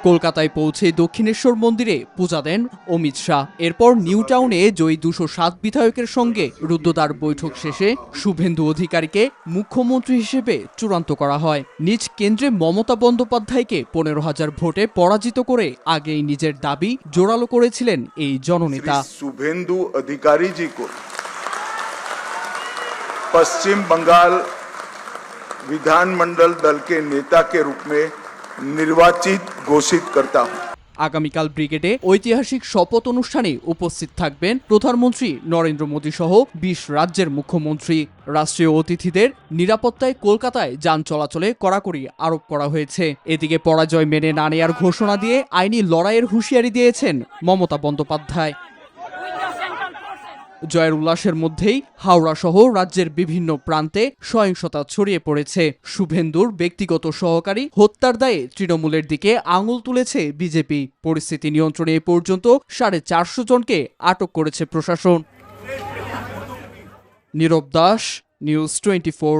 কলকাতায় পৌঁছে দক্ষিণেশ্বর মন্দিরে পূজা দেন অমিত শাহ। এরপর নিউ টাউনে জয়ী 207 বিধায়কের সঙ্গে রুদ্ধদ্বার বৈঠক শেষে শুভেন্দু অধিকারীকে মুখ্যমন্ত্রী হিসেবে চূড়ান্ত করা হয়। নিজ কেন্দ্রে মমতা বন্দ্যোপাধ্যায়কে 15,000 ভোটে পরাজিত করে আগেই নিজের দাবি জোরালো করেছিলেন এই জননেতা। शुभेंदु अधिकारी जी को पश्चिम बंगाल विधानमंडल दल के नेता के रूप में निर्वाचित घोषित करता हूं। আগামীকাল ব্রিগেডে ঐতিহাসিক শপথ অনুষ্ঠানে উপস্থিত থাকবেন প্রধানমন্ত্রী নরেন্দ্র মোদী সহ 20 রাজ্যের মুখ্যমন্ত্রী। রাষ্ট্রীয় অতিথিদের নিরাপত্তায় কলকাতায় যান চলাচলে কড়াকড়ি আরোপ করা হয়েছে। এদিকে পরাজয় মেনে না নেয়ার ঘোষণা দিয়ে আইনি লড়াইয়ের হুঁশিয়ারি দিয়েছেন মমতা বন্দ্যোপাধ্যায়। জয়ের উল্লাসের মধ্যেই হাওড়া সহ রাজ্যের বিভিন্ন প্রান্তে সহিংসতা ছড়িয়ে পড়েছে। শুভেন্দুর ব্যক্তিগত সহকারী হত্যার দায়ে তৃণমূলের দিকে আঙুল তুলেছে বিজেপি। পরিস্থিতি নিয়ন্ত্রণে এ পর্যন্ত 450 জনকে আটক করেছে প্রশাসন। নীরব দাস, নিউজ 24।